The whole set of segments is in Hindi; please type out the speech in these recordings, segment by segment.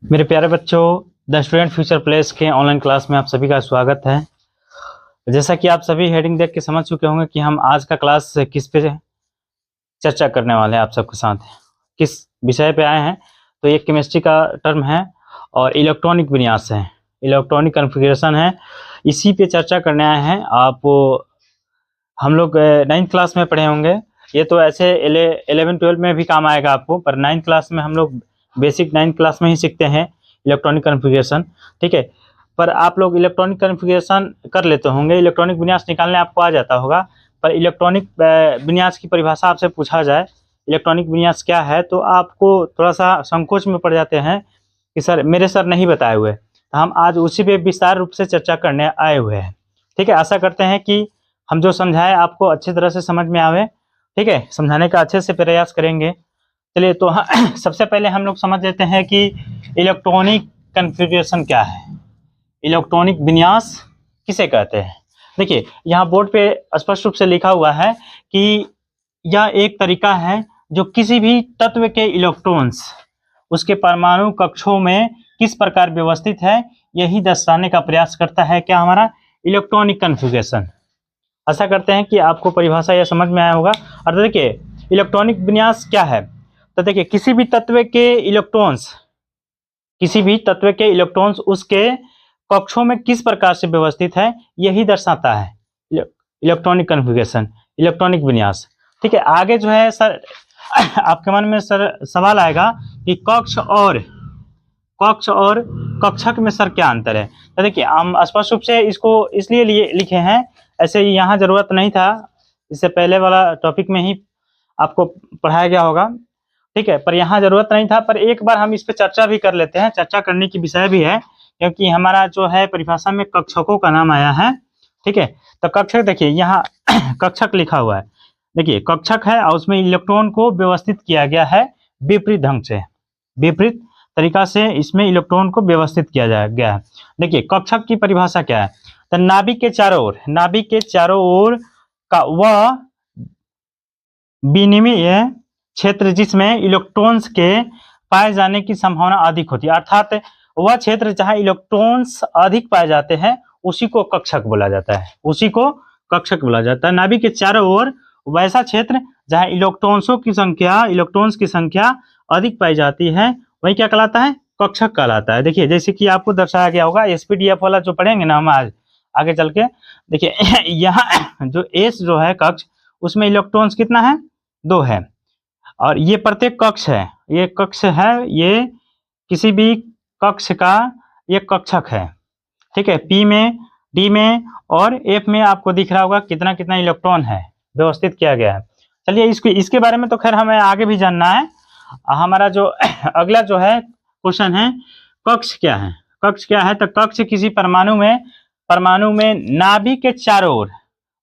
मेरे प्यारे बच्चों, द स्टूडेंट फ्यूचर प्लेस के ऑनलाइन क्लास में आप सभी का स्वागत है। जैसा कि आप सभी हेडिंग देख के समझ चुके होंगे कि हम आज का क्लास किस पे चर्चा करने वाले हैं। आप सबके साथ किस विषय पे आए हैं, तो ये केमिस्ट्री का टर्म है और इलेक्ट्रॉनिक विन्यास है, इलेक्ट्रॉनिक कॉन्फ़िगरेशन है, इसी पे चर्चा करने आए हैं। हम लोग 9th क्लास में पढ़े होंगे, ये तो ऐसे 11-12 में भी काम आएगा आपको, पर 9th क्लास में हम लोग बेसिक 9th क्लास में ही सीखते हैं इलेक्ट्रॉनिक कॉन्फ़िगरेशन। ठीक है, पर आप लोग इलेक्ट्रॉनिक कॉन्फ़िगरेशन कर लेते होंगे, इलेक्ट्रॉनिक विन्यास निकालने आपको आ जाता होगा। पर इलेक्ट्रॉनिक विन्यास की परिभाषा आपसे पूछा जाए इलेक्ट्रॉनिक विन्यास क्या है, तो आपको थोड़ा सा संकोच में पड़ जाते हैं कि सर मेरे सर नहीं बताए हुए। तो हम आज उसी पे विस्तार रूप से चर्चा करने आए हुए हैं। ठीक है, आशा करते हैं कि हम जो समझाएं आपको अच्छी तरह से समझ में आवे। ठीक है, समझाने का अच्छे से प्रयास करेंगे। चलिए, तो सबसे पहले हम लोग समझ लेते हैं कि इलेक्ट्रॉनिक कॉन्फ़िगरेशन क्या है, इलेक्ट्रॉनिक विन्यास किसे कहते हैं। देखिए, यहाँ बोर्ड पे स्पष्ट रूप से लिखा हुआ है कि यह एक तरीका है जो किसी भी तत्व के इलेक्ट्रॉन्स उसके परमाणु कक्षों में किस प्रकार व्यवस्थित है, यही दर्शाने का प्रयास करता है क्या हमारा इलेक्ट्रॉनिक कॉन्फ़िगरेशन। आशा करते हैं कि आपको परिभाषा यह समझ में आया होगा। और देखिए, इलेक्ट्रॉनिक विन्यास क्या है, तो देखिए किसी भी तत्व के इलेक्ट्रॉन्स उसके कक्षों में किस प्रकार से व्यवस्थित है, यही दर्शाता है इलेक्ट्रॉनिक कॉन्फ़िगरेशन, इलेक्ट्रॉनिक विन्यास। ठीक है, आगे जो है सर आपके मन में सर सवाल आएगा कि कक्ष और कक्षक में सर क्या अंतर है। तो देखिए, हम स्पष्ट रूप से इसको इसलिए लिखे हैं, ऐसे यहाँ जरूरत नहीं था, इससे पहले वाला टॉपिक में ही आपको पढ़ाया गया होगा। ठीक है, पर यहाँ जरूरत नहीं था, पर एक बार हम इस पे चर्चा भी कर लेते हैं, चर्चा करने की विषय भी है, क्योंकि हमारा जो है परिभाषा में कक्षकों का नाम आया है। ठीक है, तो कक्षक देखिए यहाँ कक्षक लिखा हुआ है। देखिए कक्षक है और उसमें इलेक्ट्रॉन को व्यवस्थित किया गया है विपरीत ढंग से, विपरीत तरीका से इसमें इलेक्ट्रॉन को व्यवस्थित किया गया है। देखिए कक्षक की परिभाषा क्या है, तो नाभिक के चारों ओर का वह विनिमय क्षेत्र जिसमें इलेक्ट्रॉन्स के पाए जाने की संभावना अधिक होती है, अर्थात वह क्षेत्र जहां इलेक्ट्रॉन्स अधिक पाए जाते हैं उसी को कक्षक बोला जाता है, उसी को कक्षक बोला जाता है। नाभिक के चारों ओर वैसा क्षेत्र जहां इलेक्ट्रॉन्स की संख्या अधिक पाई जाती है वही क्या कहलाता है, कक्षक कहलाता है। देखिए जैसे कि आपको दर्शाया गया होगा, एसपीडीएफ वाला जो पढ़ेंगे ना हम आज आगे चल के, देखिए यहाँ जो एस जो है कक्ष, उसमें इलेक्ट्रॉन्स कितना है, 2 है, और ये प्रत्येक कक्ष है, ये कक्ष है, ये किसी भी कक्ष का ये कक्षक है। ठीक है, पी में, डी में और एफ में आपको दिख रहा होगा कितना कितना इलेक्ट्रॉन है, व्यवस्थित किया गया है। चलिए इसके बारे में तो खैर हमें आगे भी जानना है। हमारा जो अगला जो है क्वेश्चन है, कक्ष क्या है। कक्ष क्या है, तो कक्ष किसी परमाणु में नाभिक के चारों ओर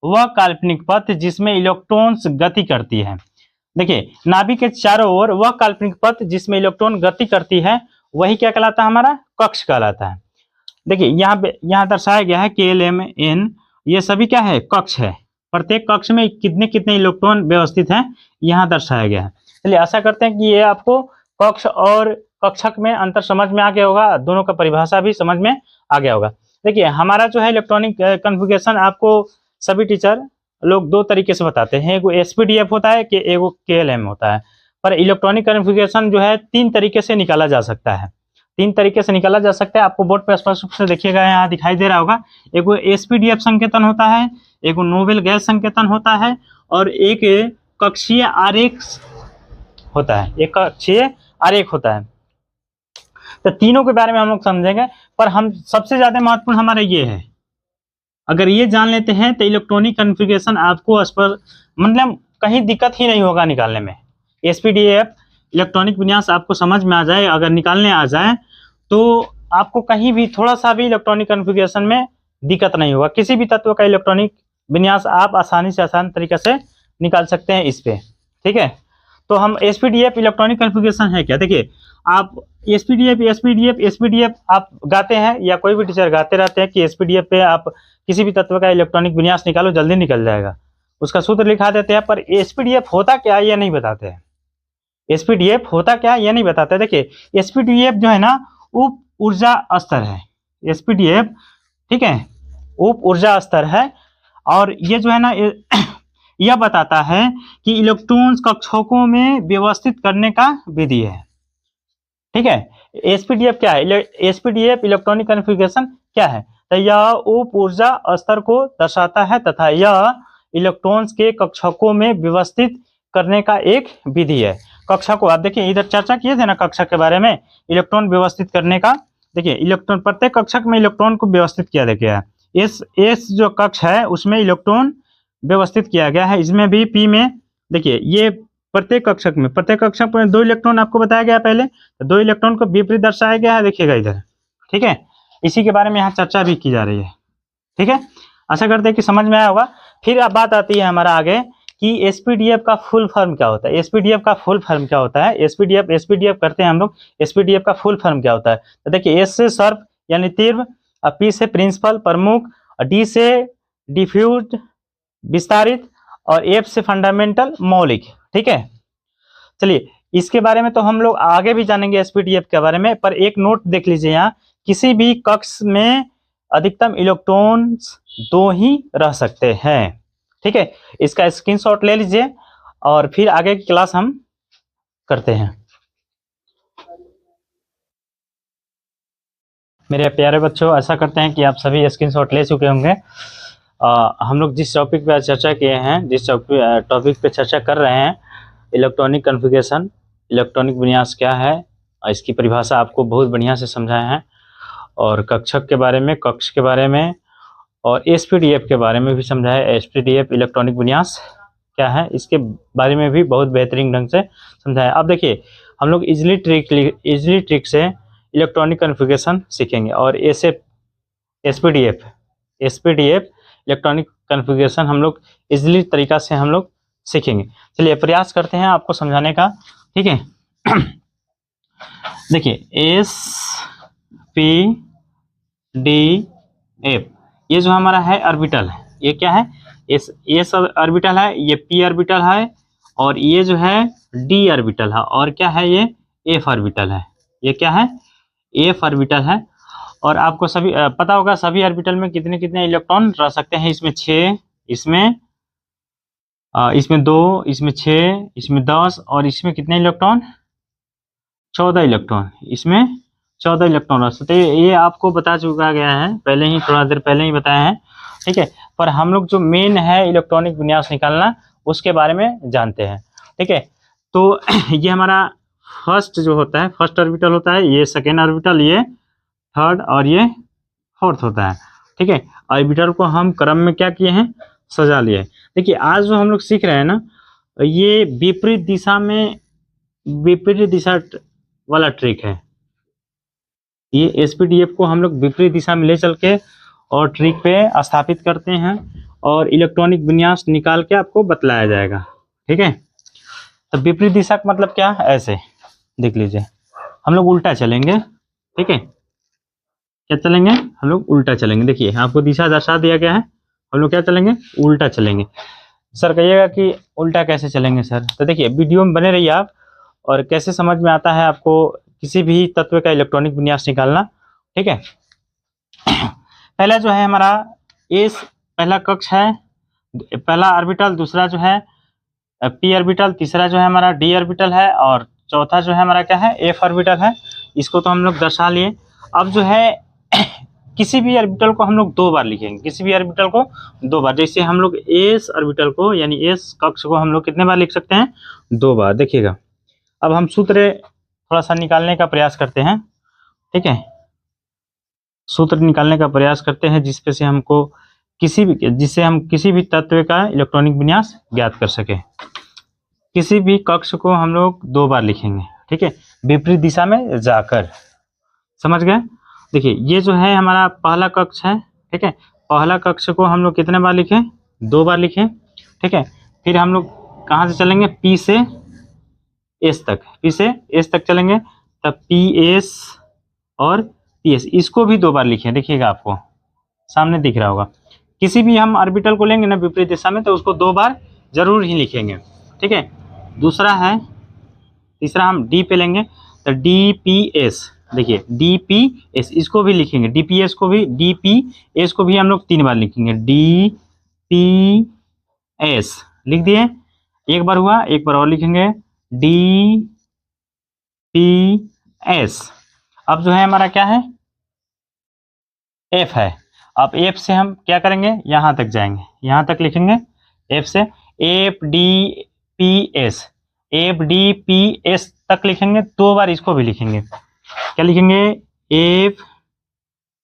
वह काल्पनिक पथ जिसमें इलेक्ट्रॉन्स गति करती है। देखिए नाभिक के चारों ओर वह काल्पनिक पथ जिसमें इलेक्ट्रॉन गति करती है वही क्या कहलाता है, हमारा कक्ष कहलाता है। देखिए यहाँ दर्शाया गया है KLMN, ये सभी क्या है, कक्ष है। प्रत्येक कक्ष में कितने कितने इलेक्ट्रॉन व्यवस्थित हैं यहाँ दर्शाया गया है। चलिए आशा करते हैं कि ये आपको कक्ष और कक्षक में अंतर समझ में आ गया होगा, दोनों का परिभाषा भी समझ में आ गया होगा। देखिए हमारा जो है इलेक्ट्रॉनिक कॉन्फ़िगरेशन आपको सभी टीचर लोग 2 तरीके से बताते हैं, एगो एसपीडीएफ होता है कि एगो KLM होता है। पर इलेक्ट्रॉनिक कॉन्फ़िगरेशन जो है 3 तरीके से निकाला जा सकता है, 3 तरीके से निकाला जा सकता है। आपको बोर्ड पर स्पष्ट रूप से देखिएगा, यहाँ दिखाई दे रहा होगा, एगो एसपीडीएफ संकेतन होता है, एगो नोबेल गैस संकेतन होता है, और एक कक्षीय आरेख होता है, एक कक्षीय आरेख होता है। तो तीनों के बारे में हम लोग समझेंगे, पर हम सबसे ज्यादा महत्वपूर्ण हमारा ये है, अगर ये जान लेते हैं तो इलेक्ट्रॉनिक कॉन्फ़िगरेशन आपको मतलब कहीं दिक्कत ही नहीं होगा निकालने में। एसपीडीएफ इलेक्ट्रॉनिक विन्यास आपको समझ में आ जाए, अगर निकालने आ जाए तो आपको कहीं भी थोड़ा सा भी इलेक्ट्रॉनिक कॉन्फ़िगरेशन में दिक्कत नहीं होगा। किसी भी तत्व का इलेक्ट्रॉनिक विन्यास आप आसान तरीके से निकाल सकते हैं इस पे। ठीक है, तो हम एसपीडीएफ इलेक्ट्रॉनिक कॉन्फ़िगरेशन है क्या, देखिए आप एसपीडीएफ आप गाते हैं या कोई भी टीचर गाते रहते हैं कि एसपीडीएफ पे आप किसी भी तत्व का इलेक्ट्रॉनिक विन्यास निकालो, जल्दी निकल जाएगा, उसका सूत्र लिखा देते हैं। पर एसपीडीएफ होता क्या ये नहीं बताते हैं, एसपीडीएफ होता क्या ये नहीं बताते। देखिए एसपीडीएफ जो है ना, उप ऊर्जा स्तर है, एसपीडीएफ, ठीक है, उप ऊर्जा स्तर है। और ये जो है ना यह बताता है कि इलेक्ट्रॉन्स कक्षकों में व्यवस्थित करने का विधि है, ठीक है। एसपीडीएफ क्या है? एसपीडीएफ इलेक्ट्रॉनिक कॉन्फ़िगरेशन क्या है? तो यह उप ऊर्जा स्तर को दर्शाता है तथा यह इलेक्ट्रॉन्स के कक्षकों में व्यवस्थित करने का एक विधि है। कक्षकों, आप देखिए इधर चर्चा किए थे ना कक्षक के बारे में, इलेक्ट्रॉन व्यवस्थित करने का। देखिए इलेक्ट्रॉन, प्रत्येक कक्षक में इलेक्ट्रॉन को व्यवस्थित किया गया है। इस जो कक्ष है उसमें इलेक्ट्रॉन व्यवस्थित किया गया है। इसमें भी पी में देखिए ये प्रत्येक कक्षक में 2 इलेक्ट्रॉन आपको बताया गया पहले, तो 2 इलेक्ट्रॉन को विपरीत दर्शाया गया है, देखिएगा इधर, ठीक है। इसी के बारे में यहाँ चर्चा भी की जा रही है, ठीक है। आशा करते हैं कि समझ में आया होगा। फिर अब बात आती है हमारा आगे कि एसपीडीएफ का फुल फॉर्म क्या होता है। एसपीडीएफ का फुल फॉर्म क्या होता है? एसपीडीएफ करते हैं हम लोग। एसपीडीएफ का फुल फॉर्म क्या होता है? तो देखिए एस से सर्व यानी तीव्र, पी से प्रिंसिपल प्रमुख, डी से डिफ्यूज विस्तारित, और एफ से फंडामेंटल मौलिक, ठीक है। चलिए इसके बारे में तो हम लोग आगे भी जानेंगे एसपीडीएफ के बारे में, पर एक नोट देख लीजिए यहाँ, किसी भी कक्ष में अधिकतम इलेक्ट्रॉन्स 2 ही रह सकते हैं, ठीक है। इसका स्क्रीनशॉट ले लीजिए और फिर आगे की क्लास हम करते हैं। मेरे प्यारे बच्चों, ऐसा करते हैं कि आप सभी स्क्रीनशॉट ले चुके होंगे। हम लोग जिस टॉपिक पे चर्चा किए हैं, जिस टॉपिक पे चर्चा कर रहे हैं, इलेक्ट्रॉनिक कॉन्फ़िगरेशन, इलेक्ट्रॉनिक विन्यास क्या है, इसकी परिभाषा आपको बहुत बढ़िया से समझाए हैं, और कक्षक के बारे में, कक्ष के बारे में, और एसपीडीएफ के बारे में भी समझाया। एसपीडीएफ इलेक्ट्रॉनिक विन्यास क्या है इसके बारे में भी बहुत बेहतरीन ढंग से समझाया। अब देखिए हम लोग इजली ट्रिक से इलेक्ट्रॉनिक कॉन्फ़िगरेशन सीखेंगे, और एसपीडीएफ इलेक्ट्रॉनिक कॉन्फ़िगरेशन हम लोग इजली तरीका से हम लोग सीखेंगे। चलिए प्रयास करते हैं आपको समझाने का, ठीक है। देखिए एस पी डी एफ, ये जो हमारा है ऑर्बिटल है, ये क्या है? एस ऑर्बिटल है, ये पी ऑर्बिटल है, और ये जो है डी ऑर्बिटल है, और क्या है? ये एफ ऑर्बिटल है। ये क्या है? एफ ऑर्बिटल है। और आपको सभी पता होगा सभी ऑर्बिटल में कितने कितने इलेक्ट्रॉन रह सकते हैं। इसमें 6, इसमें 2, इसमें 6, इसमें 10, और इसमें कितने इलेक्ट्रॉन? 14 इलेक्ट्रॉन। इसमें 14 इलेक्ट्रॉन रह सकते हैं। ये आपको बता चुका गया है पहले ही, थोड़ा देर पहले ही बताया है, ठीक है। पर हम लोग जो मेन है इलेक्ट्रॉनिक विन्यास निकालना, उसके बारे में जानते हैं, ठीक है। तो ये हमारा फर्स्ट जो होता है, फर्स्ट ऑर्बिटल होता है, ये सेकेंड ऑर्बिटल, ये थर्ड, और ये फोर्थ होता है, ठीक है। ऑर्बिटल को हम क्रम में क्या किए हैं? सजा लिए। देखिए आज जो हम लोग सीख रहे हैं ना, ये विपरीत दिशा वाला ट्रिक है। ये एसपीडीएफ को हम लोग विपरीत दिशा में ले चल के और ट्रिक पे स्थापित करते हैं, और इलेक्ट्रॉनिक विन्यास निकाल के आपको बतलाया जाएगा, ठीक है। तो विपरीत दिशा का मतलब क्या है? ऐसे देख लीजिए, हम लोग उल्टा चलेंगे, ठीक है। क्या चलेंगे? हम लोग उल्टा चलेंगे। देखिए आपको दिशा दर्शा दिया गया है, हम लोग क्या चलेंगे? उल्टा चलेंगे। सर कहिएगा कि उल्टा कैसे चलेंगे सर? तो देखिए वीडियो में बने रहिए आप, और कैसे समझ में आता है आपको किसी भी तत्व का इलेक्ट्रॉनिक विन्यास निकालना, ठीक है। पहला जो है हमारा पहला कक्ष है, पहला ऑर्बिटल, दूसरा जो है पी ऑर्बिटल, तीसरा जो है हमारा डी ऑर्बिटल है, और चौथा जो है हमारा क्या है? एफ ऑर्बिटल है। इसको तो हम लोग दर्शा लिए। अब जो है किसी भी ऑर्बिटल को हम लोग 2 बार लिखेंगे, किसी भी ऑर्बिटल को 2 बार। जैसे हम लोग एस ऑर्बिटल को यानी एस कक्ष को हम लोग कितने बार लिख सकते हैं? 2 बार। देखिएगा अब हम सूत्र थोड़ा सा निकालने का प्रयास करते हैं, ठीक है। सूत्र निकालने का प्रयास करते हैं जिससे हम किसी भी तत्व का इलेक्ट्रॉनिक विन्यास ज्ञात कर सके। किसी भी कक्ष को हम लोग 2 बार लिखेंगे, ठीक है, विपरीत दिशा में जाकर। समझ गए? देखिए ये जो है हमारा पहला कक्ष है, ठीक है। पहला कक्ष को हम लोग कितने बार लिखें? 2 बार लिखें, ठीक है। फिर हम लोग कहाँ से चलेंगे? पी से एस तक चलेंगे, तब पी एस और पी एस, इसको भी 2 बार लिखें। देखिएगा आपको सामने दिख रहा होगा। किसी भी हम ऑर्बिटल को लेंगे ना विपरीत दिशा में, तो उसको 2 बार जरूर ही लिखेंगे, ठीक है। तीसरा हम डी पे लेंगे, तो डी पी एस, देखिए DPS इसको भी लिखेंगे, DPS को भी, DPS को भी हम लोग 3 बार लिखेंगे। DPS लिख दिए, एक बार हुआ, एक बार और लिखेंगे DPS। अब जो है हमारा क्या है, F है। अब F से हम क्या करेंगे, यहां तक जाएंगे, यहां तक लिखेंगे F से FDPS, FDPS तक लिखेंगे, 2 बार इसको भी लिखेंगे। क्या लिखेंगे,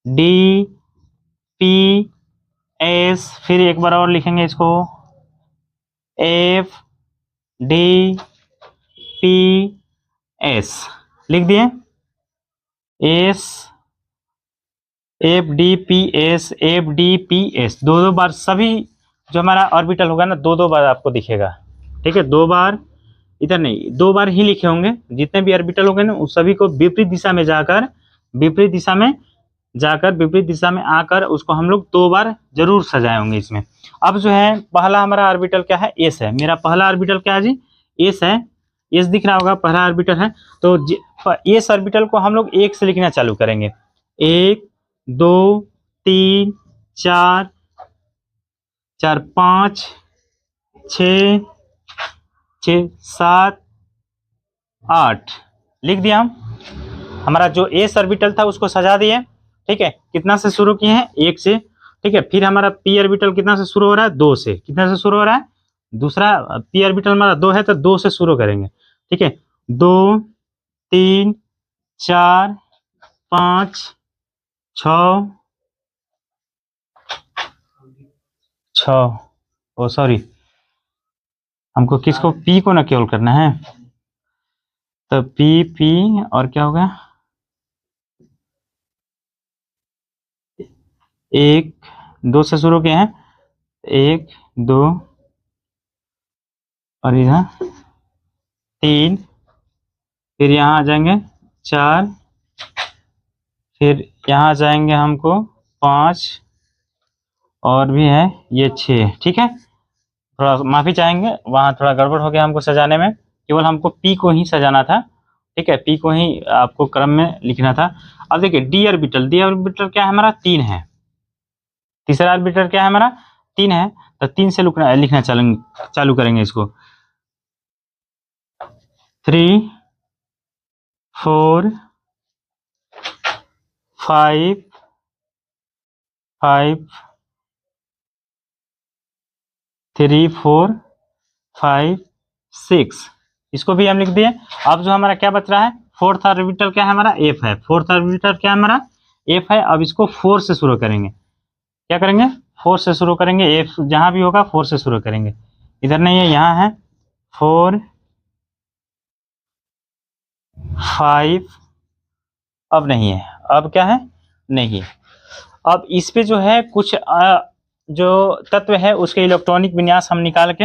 FDPS, फिर एक बार और लिखेंगे इसको FDPS, लिख दिए FDPS 2 बार, सभी जो हमारा ऑर्बिटल होगा ना 2 बार आपको दिखेगा। ठीक है, 2 बार, इधर नहीं, 2 बार ही लिखे होंगे, जितने भी ऑर्बिटल होंगे ना उस सभी को विपरीत दिशा में जाकर, विपरीत दिशा में आकर उसको हम लोग 2 बार जरूर सजाए होंगे इसमें। अब जो है पहला हमारा ऑर्बिटल क्या है, एस है। मेरा पहला ऑर्बिटल क्या है जी, एस है। एस दिख रहा होगा, पहला ऑर्बिटल है। तो एस ऑर्बिटल को हम लोग 1 से लिखना चालू करेंगे। 1 2 3 4 5 6 7 8 लिख दिया हम। हमारा जो एस ऑर्बिटल था उसको सजा दिए। ठीक है, कितना से शुरू किए हैं, 1 से। ठीक है, फिर हमारा पी ऑर्बिटल कितना से शुरू हो रहा है, 2 से। कितना से शुरू हो रहा है, दूसरा पी ऑर्बिटल हमारा 2 है तो 2 से शुरू करेंगे। ठीक है, 2 3 4 5 6 ओ सॉरी, हमको किसको, पी को ना केवल करना है, तो पी और क्या होगा, 1 2 से शुरू किए हैं, 1 2 और इधर 3, फिर यहाँ आ जाएंगे 4, फिर यहाँ आ जाएंगे हमको 5 और भी है ये 6। ठीक है, थोड़ा माफी चाहेंगे, वहाँ थोड़ा गड़बड़ हो गया हमको सजाने में, केवल हमको पी को ही सजाना था। ठीक है, पी को ही आपको क्रम में लिखना था। अब देखिए डी ऑर्बिटल क्या है हमारा, 3 है। तीसरा ऑर्बिटल क्या है हमारा, 3 है, तो 3 से लिखना चालू करेंगे इसको। 3 4 5 3 4 5 6, इसको भी हम लिख दिए। अब जो हमारा क्या बच रहा है, फोर्थ ऑर्बिटल क्या है हमारा, एफ है। फोर्थ ऑर्बिटल क्या है हमारा, एफ है। अब इसको 4 से शुरू करेंगे। क्या करेंगे, 4 से शुरू करेंगे। एफ जहां भी होगा 4 से शुरू करेंगे, इधर नहीं है, यहाँ है। 4 5, अब नहीं है, अब क्या है, नहीं। अब इस पे जो है कुछ जो तत्व है उसके इलेक्ट्रॉनिक विन्यास हम निकाल के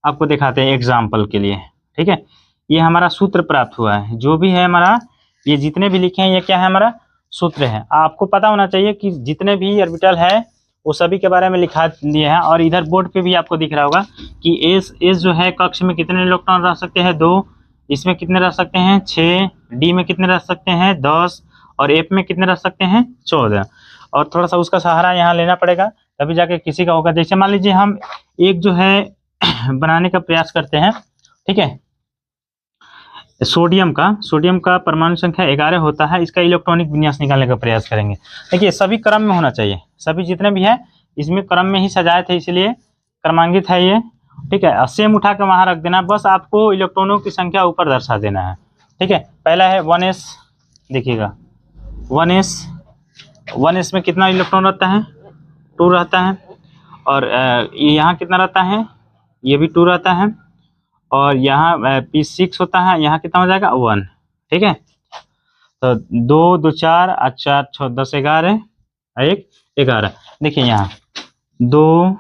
आपको दिखाते हैं एग्जाम्पल के लिए। ठीक है, ये हमारा सूत्र प्राप्त हुआ है, जो भी है हमारा, ये जितने भी लिखे हैं ये क्या है, हमारा सूत्र है। आपको पता होना चाहिए कि जितने भी ऑर्बिटल है वो सभी के बारे में लिखा दिए हैं। और इधर बोर्ड पे भी आपको दिख रहा होगा कि एस जो है कक्ष में कितने इलेक्ट्रॉन रह सकते हैं, 2, इसमें कितने रह सकते हैं, 6, डी में कितने रह सकते हैं, 10, और एफ में कितने रह सकते हैं, 14। और थोड़ा सा उसका सहारा यहाँ लेना पड़ेगा, तभी जाके किसी का होगा। जैसे मान लीजिए हम एक जो है बनाने का प्रयास करते हैं। ठीक है, सोडियम का परमाणु संख्या 11 होता है, इसका इलेक्ट्रॉनिक विन्यास निकालने का प्रयास करेंगे। देखिए सभी क्रम में होना चाहिए, सभी जितने भी है इसमें क्रम में ही सजाए थे, इसलिए क्रमांकित है ये। ठीक है, सेम उठा के वहां रख देना, बस आपको इलेक्ट्रॉनों की संख्या ऊपर दर्शा देना है। ठीक है, पहला है 1s, देखिएगा 1s में कितना इलेक्ट्रॉन रहता है, 2 रहता है। और यहाँ कितना रहता है, ये भी 2 रहता है। और यहाँ P6 होता है, यहाँ कितना हो जाएगा, 1। ठीक है, तो 2 2 4 और 4 6 10 11, 1 11। देखिए यहाँ 2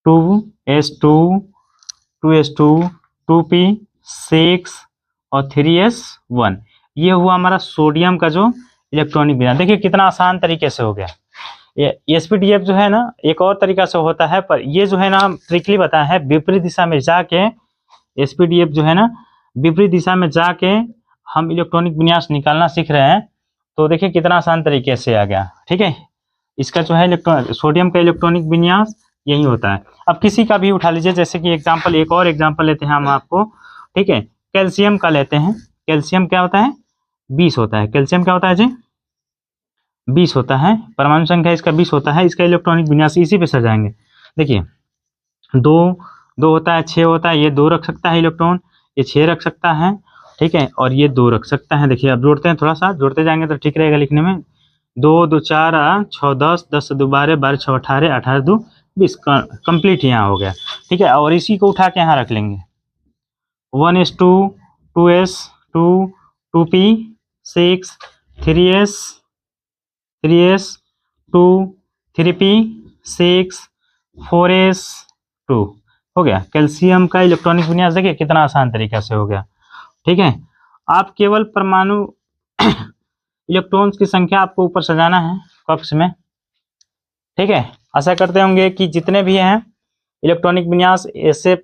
2s2 2s2 2p6 और 3s1, ये हुआ हमारा सोडियम का जो इलेक्ट्रॉनिक विन्यास। देखिए कितना आसान तरीके से हो गया। एसपीडीएफ जो है ना एक और तरीका से होता है, पर ये जो है ना ट्रिकली बताया है, विपरीत दिशा में जाके एसपीडीएफ जो है ना विपरीत दिशा में जाके हम इलेक्ट्रॉनिक विन्यास निकालना सीख रहे हैं, तो देखिए कितना आसान तरीके से आ गया। ठीक है, इसका जो है सोडियम का इलेक्ट्रॉनिक विन्यास यही होता है। अब किसी का भी उठा लीजिए, जैसे कि एग्जाम्पल, एक और एग्जाम्पल लेते हैं हम आपको। ठीक है, कैल्शियम का लेते हैं। कैल्शियम क्या होता है? 20 होता है। कैल्शियम क्या होता है जी? 20 होता है। परमाणु संख्या इसका 20 होता है। इसका इलेक्ट्रॉनिक विन्यास इसी पे सजाएंगे। देखिए 2 होता है, 6 होता है, ये 2 रख सकता है इलेक्ट्रॉन, ये 6 रख सकता है। ठीक है, और ये 2 रख सकता है। देखिए अब जोड़ते हैं, थोड़ा सा जोड़ते जाएंगे तो ठीक रहेगा लिखने में। 2 2 4 6 10 10 2 12 12 6 18 18 2 20 कंप्लीट यहाँ हो गया। ठीक है, और इसी को उठा के यहाँ रख लेंगे। 1s2 2s 2 2p 6 3s 3s 2 3p 6 4s 2 हो गया। कैल्शियम का इलेक्ट्रॉनिक विन्यास देखिए कितना आसान तरीका से हो गया। ठीक है, आप केवल परमाणु इलेक्ट्रॉन्स की संख्या आपको ऊपर सजाना है कक्ष में। ठीक है, आशा करते होंगे कि जितने भी हैं इलेक्ट्रॉनिक विन्यास ऐसे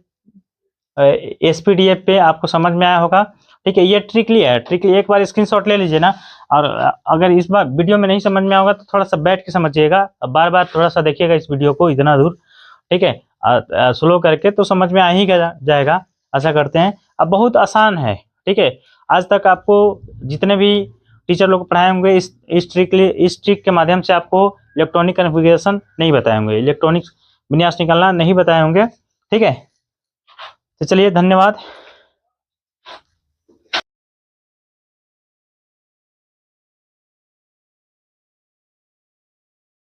SPDF पे आपको समझ में आया होगा। ठीक है, ये ट्रिकली है, ट्रिकली एक बार स्क्रीनशॉट ले लीजिए ना, और अगर इस बार वीडियो में नहीं समझ में होगा तो थोड़ा सा बैठ के समझिएगा, बार बार थोड़ा सा देखिएगा इस वीडियो को इतना दूर। ठीक है, स्लो करके तो समझ में आ ही जाएगा, आशा करते हैं। अब बहुत आसान है। ठीक है, आज तक आपको जितने भी टीचर लोग पढ़ाए होंगे इस ट्रिक के माध्यम से आपको इलेक्ट्रॉनिक कॉन्फ़िगरेशन नहीं बताए होंगे, इलेक्ट्रॉनिक विन्यास निकालना नहीं बताए होंगे। ठीक है, तो चलिए धन्यवाद।